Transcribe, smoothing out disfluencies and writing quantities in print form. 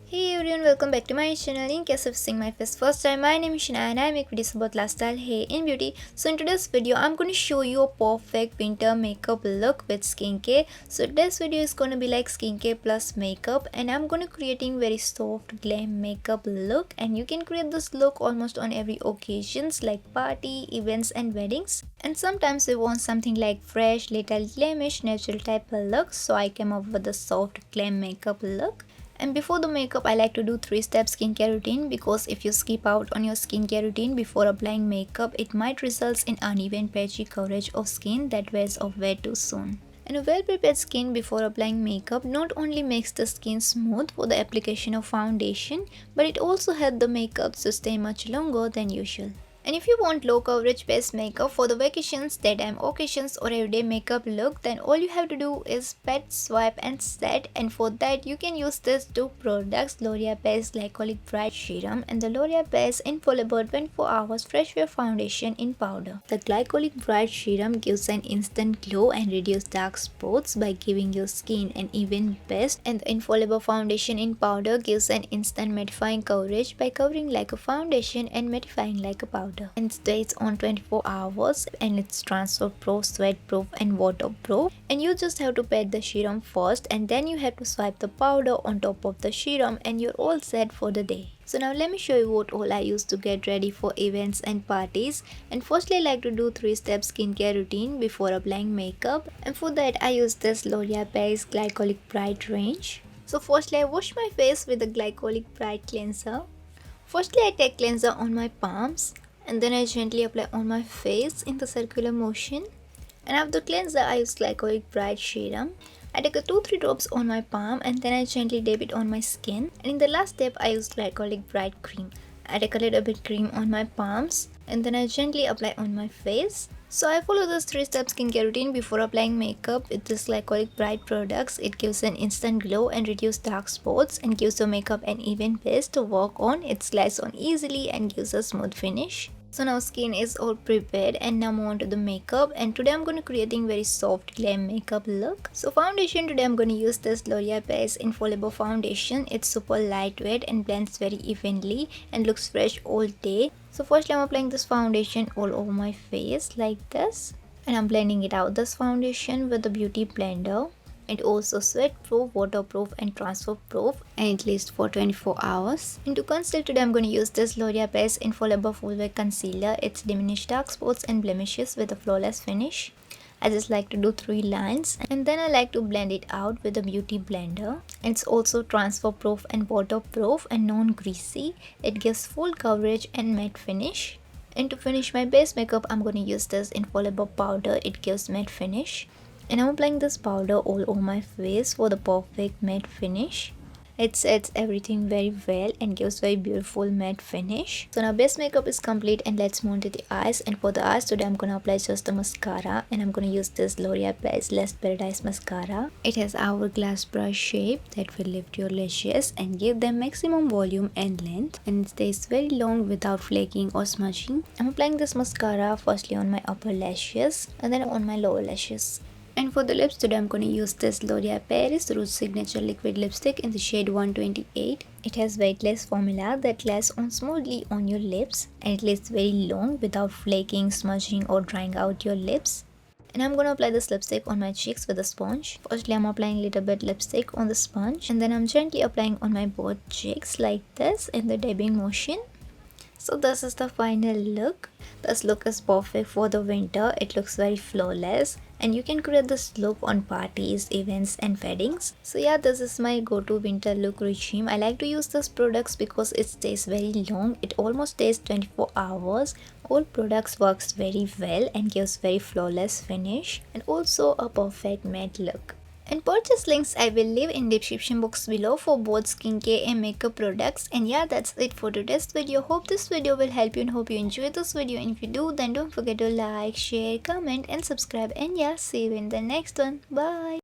Hey everyone, welcome back to my channel. In case of seeing my face first time, my name is Shana and I make videos about lifestyle, hair and beauty. So in today's video, I'm going to show you a perfect winter makeup look with skincare. So today's video is going to be like skincare plus makeup, and I'm going to creating very soft glam makeup look, and you can create this look almost on every occasions like party, events and weddings. And sometimes we want something like fresh, little glamish, natural type of look, so I came up with the soft glam makeup look. And before the makeup, I like to do 3-step skincare routine, because if you skip out on your skincare routine before applying makeup, it might result in uneven patchy coverage of skin that wears off way too soon. And a well prepared skin before applying makeup not only makes the skin smooth for the application of foundation, but it also helps the makeup to stay much longer than usual. And if you want low coverage based makeup for the vacations, daytime occasions or everyday makeup look, then all you have to do is pat, swipe and set. And for that you can use these two products, OrealParis Glycolic Bright Serum and the OrealParis Infallible 24 Hours Fresh Wear Foundation in Powder. The Glycolic Bright Serum gives an instant glow and reduces dark spots by giving your skin an even best, and the Infallible Foundation in Powder gives an instant mattifying coverage by covering like a foundation and mattifying like a powder. And stays on 24 hours, and it's transfer proof, sweat proof and waterproof. And you just have to pat the serum first, and then you have to swipe the powder on top of the serum, and you're all set for the day. So now let me show you what all I use to get ready for events and parties. And firstly, I like to do 3-step skincare routine before applying makeup, and for that I use this OrealParis Glycolic Bright range. So firstly, I wash my face with the Glycolic Bright cleanser. Firstly, I take cleanser on my palms, and then I gently apply on my face in the circular motion. And after cleanser, I use Glycolic Bright Serum. I take a 2-3 drops on my palm, and then I gently dab it on my skin. And in the last step, I use Glycolic Bright Cream. I take a little bit cream on my palms, and then I gently apply on my face. So I follow this 3-step skincare routine before applying makeup with this Glycolic Bright products. It gives an instant glow and reduces dark spots, and gives the makeup an even base to work on. It slides on easily and gives a smooth finish. So now skin is all prepared, and now move on to the makeup. And today I'm going to creating very soft glam makeup look. So foundation, today I'm going to use this OrealParis Infallible Foundation. It's super lightweight and blends very evenly and looks fresh all day. So firstly, I'm applying this foundation all over my face like this, and I'm blending it out, this foundation, with the beauty blender. It also sweat proof, waterproof and transfer proof, and it lasts for 24 hours. And to conceal, today I'm going to use this OrealParis Infallible Full Wear Concealer. It's diminished dark spots and blemishes with a flawless finish. I just like to do 3 lines, and then I like to blend it out with a beauty blender. It's also transfer proof and waterproof and non-greasy. It gives full coverage and matte finish. And to finish my base makeup, I'm going to use this Infallible powder. It gives matte finish. And I'm applying this powder all over my face for the perfect matte finish. It sets everything very well and gives very beautiful matte finish. So now base makeup is complete, and let's move on to the eyes. And for the eyes, today I'm gonna apply just the mascara, and I'm gonna use this OrealParis Lash Paradise mascara. It has hourglass brush shape that will lift your lashes and give them maximum volume and length, and it stays very long without flaking or smudging. I'm applying this mascara firstly on my upper lashes and then on my lower lashes. And for the lips, today I'm going to use this OrealParis Rouge Signature Liquid Lipstick in the shade 128. It has weightless formula that lasts on smoothly on your lips, and it lasts very long without flaking, smudging or drying out your lips. And I'm going to apply this lipstick on my cheeks with a sponge. Firstly, I'm applying a little bit lipstick on the sponge, and then I'm gently applying on my both cheeks like this in the dabbing motion. So this is the final look. This look is perfect for the winter. It looks very flawless, and you can create this look on parties, events and weddings. So yeah, this is my go-to winter look regime. I like to use these products because it stays very long. It almost stays 24 hours. All products works very well and gives very flawless finish, and also a perfect matte look. And purchase links I will leave in description box below for both skincare and makeup products. And yeah, that's it for today's video. Hope this video will help you, and hope you enjoyed this video. And if you do, then don't forget to like, share, comment and subscribe. And yeah, see you in the next one. Bye.